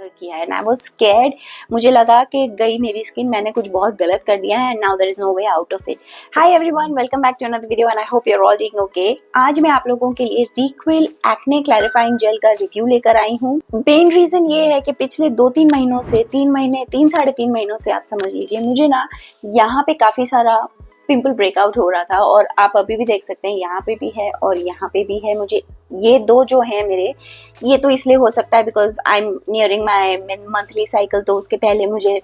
Bother किया है and I was scared. मुझे लगा कि गई मेरी स्किन, मैंने कुछ बहुत गलत कर दिया है and now there is no way out of it. Hi everyone, welcome back to another video and I hope you are all doing okay. आज मैं आप लोगों के लिए रिक्विल एक्ने क्लैरिफाइंग जेल का रिव्यू लेकर आई हूँ। मेन रीजन ये है कि पिछले 2-3 महीनों से, 3 महीनों से आप समझ लीजिए, मुझे ना यहाँ पे काफी सारा पिंपल ब्रेकआउट हो रहा था और आप अभी भी देख सकते हैं यहाँ पे भी है और यहाँ पे भी है। मुझे ये दो जो है मेरे, ये तो इसलिए हो सकता है because I am nearing my monthly cycle, तो उसके पहले मुझे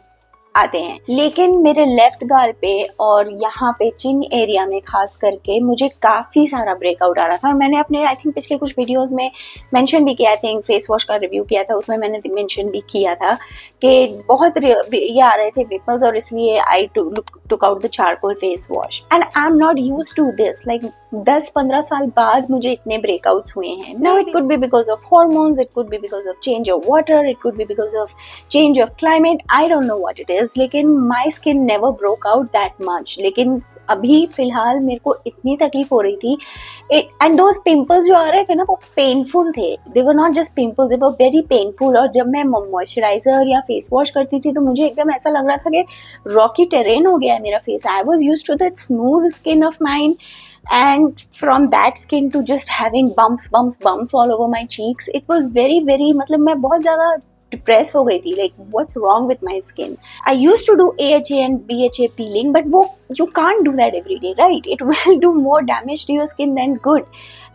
आते हैं। लेकिन मेरे लेफ्ट गाल पे और यहाँ पे चिन एरिया में खास करके मुझे काफी सारा ब्रेकआउट आ रहा था और मैंने अपने आई थिंक पिछले कुछ वीडियोस में मेंशन भी किया, आई थिंक फेस वॉश का रिव्यू किया था, उसमें मैंने मेंशन भी किया था कि बहुत ये आ रहे थे पिंपल्स और इसलिए I took out the charcoal face wash and I am not used to this. Like 10-15 साल बाद मुझे इतने ब्रेकआउट्स हुए हैं। Now it could be because of hormones, it could be because of change of water, it could be because of change of climate, I don't know what it is, लेकिन my skin never broke out that much. लेकिन अभी फिलहाल मेरे को इतनी तकलीफ हो रही थी एंड दोज पिंपल्स जो आ रहे थे ना वो पेनफुल थे, they were not just pimples, they were very painful. और जब मैं मॉइस्चराइजर या फेस वॉश करती थी तो मुझे एकदम ऐसा लग रहा था कि रॉकी टेरेन हो गया है मेरा face. I was used to that smooth skin of mine and from that skin to just having bumps all over my cheeks, it was very मतलब मैं बहुत ज़्यादा डिप्रेस हो गई थी। like what's wrong with my skin? I used to do AHA and BHA peeling, but वो you can't do that every day, right? It will do more damage to your skin than good.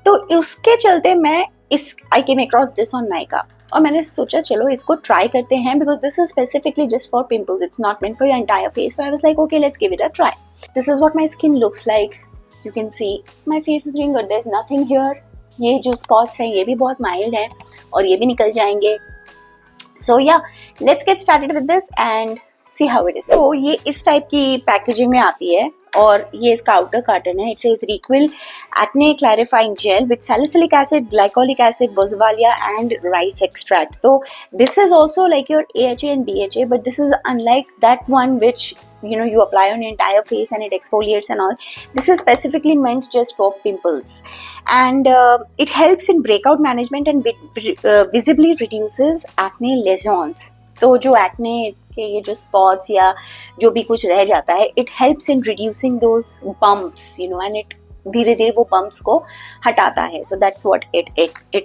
तो उसके चलते मैं I came across this on Nykaa और मैंने सोचा चलो इसको ट्राई करते हैं because this is specifically just for pimples, it's not meant for your entire face. So I was like okay, let's give it a try. This is what my skin looks like. You can see my face is doing good. There's nothing here. ये जो spots हैं ये भी बहुत mild हैं और ये भी निकल जाएंगे. So yeah, let's get started with this and see how it is. So ये इस टाइप की पैकेजिंग में आती है और ये इसका आउटर कार्टन है. It says Requil Acne Clarifying Gel with Salicylic Acid, Glycolic Acid, Boswellia and Rice Extract. So this is also like your AHA and BHA, but this is unlike that one which you apply on your entire face and it exfoliates and all. This is specifically meant just for pimples and it helps in breakout management and visibly reduces acne lesions. तो जो acne के ये जो spots या जो भी कुछ रह जाता है, it helps in reducing those bumps, and it धीरे धीरे वो bumps को हटाता है. So that's what it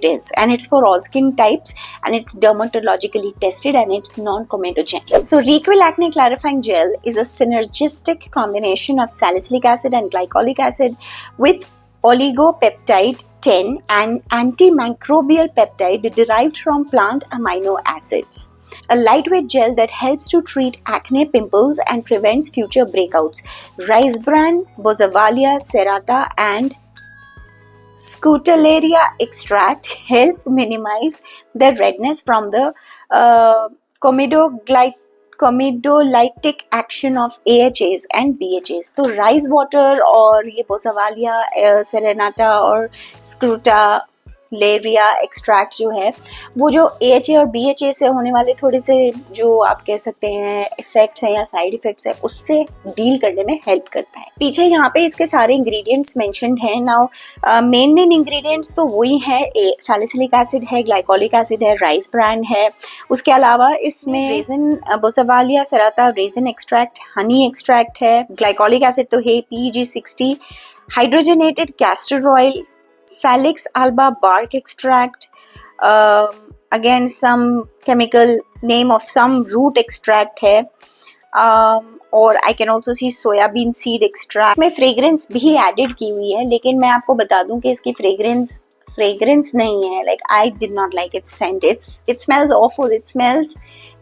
is and it's for all skin types and it's dermatologically tested and it's non-comedogenic. So Requil Acne Clarifying Gel is a synergistic combination of salicylic acid and glycolic acid with oligopeptide 10 and antimicrobial peptide derived from plant amino acids. A lightweight gel that helps to treat acne, pimples and prevents future breakouts. Rice bran, Boswellia serrata and Scutellaria extract help minimize the redness from the comedolytic action of AHAs and BHAs. तो rice water और ये Boswellia serenata और Scutellaria extract जो है वो जो AHA और BHA से होने वाले थोड़े से जो आप कह सकते हैं इफेक्ट्स हैं या साइड इफेक्ट्स हैं उससे डील करने में हेल्प करता है. पीछे यहाँ पे इसके सारे इंग्रेडिएंट्स मेंशन्ड हैं. नाउ मेन इंग्रेडिएंट्स तो वही है, सैलिसिलिक एसिड है, ग्लाइकोलिक एसिड है, राइस ब्रान है. उसके अलावा इसमें resin, boswellia serrata resin extract, honey extract है, ग्लाइकोलिक एसिड तो है PEG60, hydrogenated castor oil, Salix alba bark extract, again some chemical name of some root extract है, और I can also see soyabean seed extract. इसमें fragrance भी added की हुई है, लेकिन मैं आपको बता दूं कि इसकी fragrance नहीं है. Like I did not like its scent. It smells awful. It smells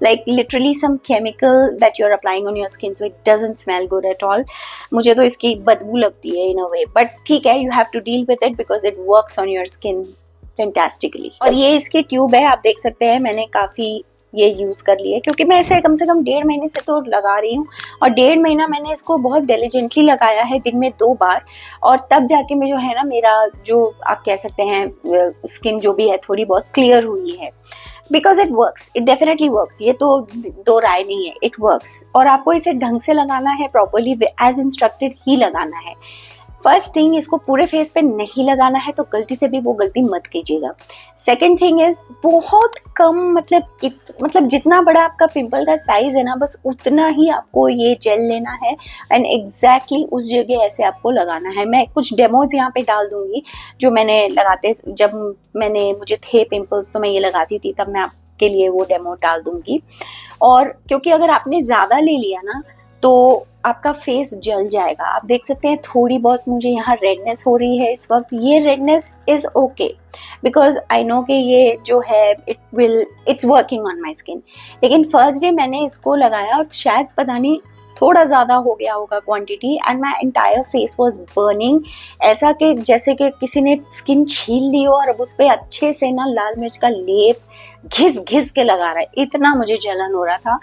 like literally some chemical that you're applying on your skin, so it doesn't smell good at all. मुझे तो इसकी बदबू लगती है in a way, but ठीक है, you have to deal with it because it works on your skin fantastically. और ये इसकी ट्यूब है, आप देख सकते हैं मैंने काफी ये यूज कर लिया क्योंकि मैं इसे कम से कम 1.5 महीने से तो लगा रही हूँ और 1.5 महीना मैंने इसको बहुत डिलिजेंटली लगाया है, दिन में 2 बार, और तब जाके मैं जो है ना मेरा जो आप कह सकते हैं स्किन जो भी है थोड़ी बहुत क्लियर हुई है. Because it works, it definitely works, ये तो दो राय नहीं है, इट वर्क्स. और आपको इसे ढंग से लगाना है, प्रॉपरली एज इंस्ट्रक्टेड ही लगाना है. फर्स्ट थिंग, इसको पूरे फेस पे नहीं लगाना है तो गलती से भी वो गलती मत कीजिएगा। सेकंड थिंग इज बहुत कम, मतलब जितना बड़ा आपका पिंपल का साइज है ना, बस उतना ही आपको ये जेल लेना है एंड एग्जैक्टली उस जगह ऐसे आपको लगाना है। मैं कुछ डेमोज यहाँ पे डाल दूंगी जो मैंने लगाते, जब मुझे थे पिंपल्स तो मैं ये लगाती थी, तब मैं आपके लिए वो डेमो डाल दूंगी। और क्योंकि अगर आपने ज्यादा ले लिया ना तो आपका फेस जल जाएगा। आप देख सकते हैं थोड़ी बहुत मुझे यहाँ रेडनेस हो रही है इस वक्त। ये redness is okay because I know कि ये जो है it's working on my skin. लेकिन फर्स्ट डे मैंने इसको लगाया और शायद पता नहीं थोड़ा ज़्यादा हो गया होगा quantity, and my entire face was burning, ऐसा कि जैसे कि किसी ने स्किन छील ली हो और अब उस पर अच्छे से ना लाल मिर्च का लेप घिस घिस के लगा रहा है। इतना मुझे जलन हो रहा था।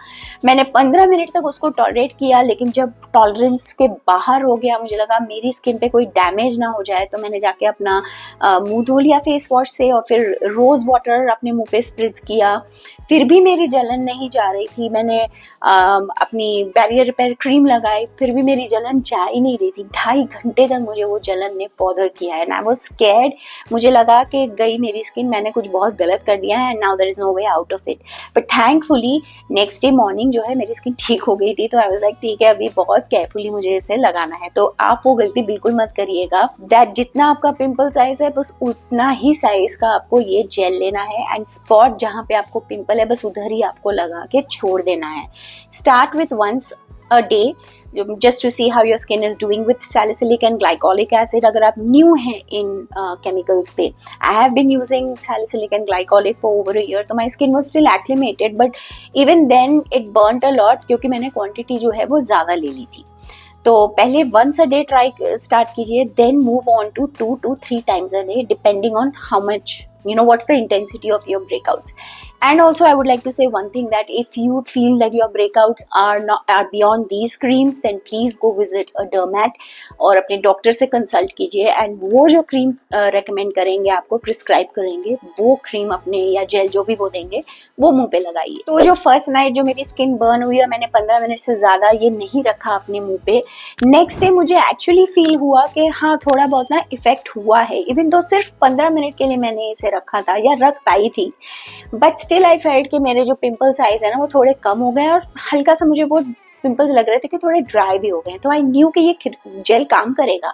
मैंने 15 मिनट तक उसको टॉलरेट किया, लेकिन जब टॉलरेंस के बाहर हो गया, मुझे लगा मेरी स्किन पे कोई डैमेज ना हो जाए, तो मैंने जाके अपना मुंह धो लिया फेस वॉश से और फिर रोज़ वाटर अपने मुंह पे स्प्रिज किया। फिर भी मेरी जलन नहीं जा रही थी। मैंने अपनी बैरियर रिपेयर क्रीम लगाई, फिर भी मेरी जलन जा ही नहीं रही थी। 2.5 घंटे तक मुझे वो जलन ने बॉदर किया है एंड आई वाज स्कैर्ड। मुझे लगा कि गई मेरी स्किन, मैंने कुछ बहुत गलत कर दिया है and now there is no way out of it. But thankfully next day morning जो है मेरी स्किन ठीक हो गई थी, तो आई वाज लाइक ठीक है, अभी बहुत केयरफुली मुझे इसे लगाना है। तो आप वो गलती बिल्कुल मत करिएगा। दैट जितना आपका पिंपल साइज है बस उतना ही साइज का आपको ये जेल लेना है एंड स्पॉट जहाँ पे आपको पिंपल है बस उधर ही आपको लगा के छोड़ देना है। Start with once a day just to see how your skin is doing with salicylic and glycolic acid। अगर आप न्यू हैं इन chemicals पे, I have been using salicylic and glycolic for over a year, तो my skin was still acclimated but even then it burnt a lot क्योंकि मैंने quantity जो है वो ज़्यादा ले ली थी। तो पहले once a day try start कीजिए, then move on to 2 to 3 times a day depending on how much, you know, what's the intensity of your breakouts. And also I would like to say one thing, that if you feel that your breakouts are beyond these creams, then please go visit a dermat और अपने doctor से consult कीजिए and वो जो cream recommend करेंगे, आपको prescribe करेंगे, वो क्रीम अपने या जेल जो भी वो देंगे वो मुंह पे लगाइए। तो जो फर्स्ट नाइट जो मेरी स्किन बर्न हुई है, मैंने 15 मिनट से ज़्यादा ये नहीं रखा अपने मुंह पे। नेक्स्ट डे मुझे एक्चुअली फील हुआ कि हाँ थोड़ा बहुत ना इफेक्ट हुआ है, इवन तो सिर्फ 15 मिनट के लिए मैंने इसे रखा था या रख पाई थी, बट स्टिल आई फेल्ट कि मेरे जो पिंपल साइज है ना वो थोड़े कम हो गए और हल्का सा मुझे वो पिंपल्स लग रहे थे कि थोड़े ड्राई भी हो गए। तो आई न्यू कि ये जेल काम करेगा,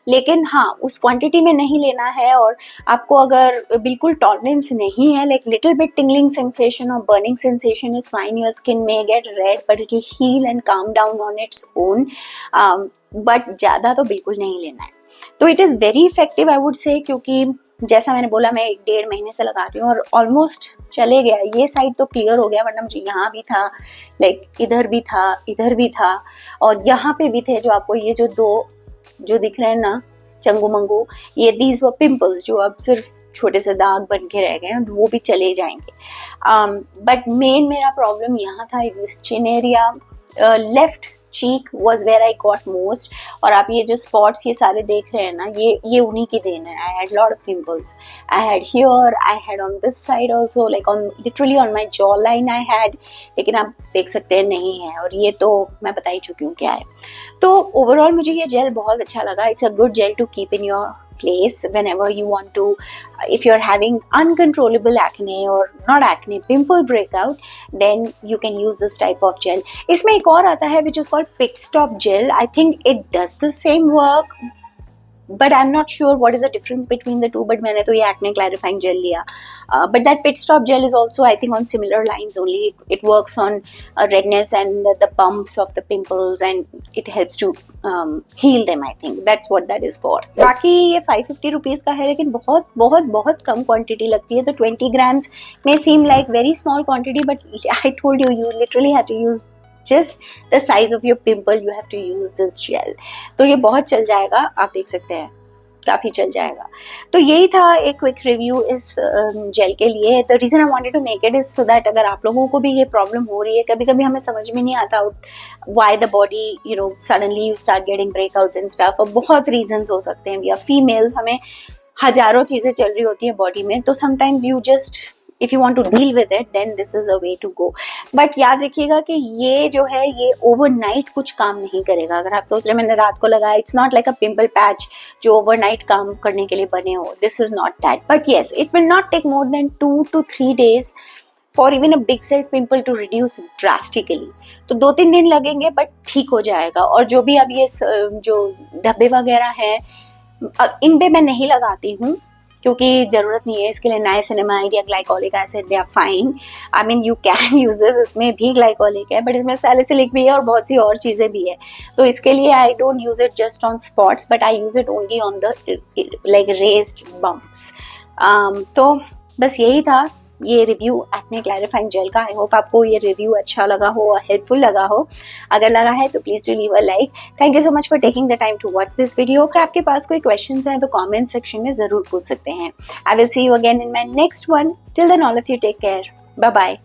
लेकिन हाँ उस क्वांटिटी में नहीं लेना है। और आपको अगर बिल्कुल टॉलरेंस नहीं है, like little bit tingling sensation और burning sensation is fine, your skin में get red but it will heal and calm down on its own, but ज़्यादा तो बिल्कुल नहीं लेना है। तो it is very effective I would say, क्योंकि जैसा मैंने बोला मैं 1-1.5 महीने से लगा रही हूँ और ऑलमोस्ट चले गया। ये साइड तो क्लियर हो गया, वरना मुझे यहाँ भी था, लाइक इधर भी था, इधर भी था और यहाँ पे भी थे। जो आपको ये जो 2 जो दिख रहे हैं ना चंगू मंगू, ये दीज वो पिंपल्स जो अब सिर्फ छोटे से दाग बन के रह गए हैं, वो भी चले जाएंगे। बट मेन मेरा प्रॉब्लम यहाँ था, इस chin area, left cheek was where I got most. और आप ये जो स्पॉट्स ये सारे देख रहे हैं ना, ये उन्हीं की देन है। I had lot of pimples, I had here, I had on this side also, like on literally on my jaw line I had, लेकिन आप देख सकते हैं नहीं है। और ये तो मैं बता ही चुकी हूँ क्या है। तो ओवरऑल मुझे ये जेल बहुत अच्छा लगा। It's a good gel to keep in your place whenever you want to, if you're having uncontrollable acne or not acne, pimple breakout, then you can use this type of gel. इसमें एक और आता है which is called pit stop gel. I think it does the same work, but I'm not sure what is the difference between the two. But मैंने तो ये acne clarifying gel लिया. But that pit stop gel is also I think on similar lines only. It works on redness and the bumps of the pimples and it helps to heal them. I think that's what that is for. बाकी ये 550 rupees का है, लेकिन बहुत बहुत बहुत कम quantity लगती है। तो 20 grams may seem like very small quantity, but I told you, you literally have to use just the size of your pimple, you have to use this gel. तो ये बहुत चल जाएगा, आप देख सकते हैं काफ़ी चल जाएगा। तो यही था एक क्विक रिव्यू इस जेल के लिए। The reason I wanted to make it is so that अगर आप लोगों को भी ये प्रॉब्लम हो रही है, कभी कभी हमें समझ में नहीं आता why the body you know suddenly you start getting breakouts and stuff, और बहुत रीजंस हो सकते हैं। वी आर फीमेल्स, हमें हजारों चीज़ें चल रही होती हैं बॉडी में, तो sometimes you just if you want to deal with it then this is a way to go. But याद रखिएगा कि ये जो है ये ओवरनाइट कुछ काम नहीं करेगा। अगर आप सोच रहे हैं मैंने रात को लगाया, it's not like a pimple patch जो ओवरनाइट काम करने के लिए बने हो, this is not that. But yes, it will not take more than 2 to 3 days for even a big size pimple to reduce drastically. तो 2-3 दिन लगेंगे बट ठीक हो जाएगा। और जो भी अब ये जो धब्बे वगैरह हैं इन पे मैं नहीं लगाती हूँ क्योंकि जरूरत नहीं है इसके लिए नाइसिनामाइड या glycolic acid, they are fine. I mean you can use this, इसमें भी ग्लाइकोलिक है बट इसमें सैलिसिलिक भी है और बहुत सी और चीज़ें भी है। तो इसके लिए I don't use it just on spots but I use it only on the like raised bumps. तो बस यही था ये रिव्यू एक्ने क्लैरिफाइंग जेल का। आई होप आपको ये रिव्यू अच्छा लगा हो और हेल्पफुल लगा हो। अगर लगा है तो please do leave a like. Thank you so much for taking the time to watch this video. अगर आपके पास कोई क्वेश्चंस हैं तो कमेंट सेक्शन में जरूर पूछ सकते हैं। I will see you again in my next one. Till then all of you take care, bye bye.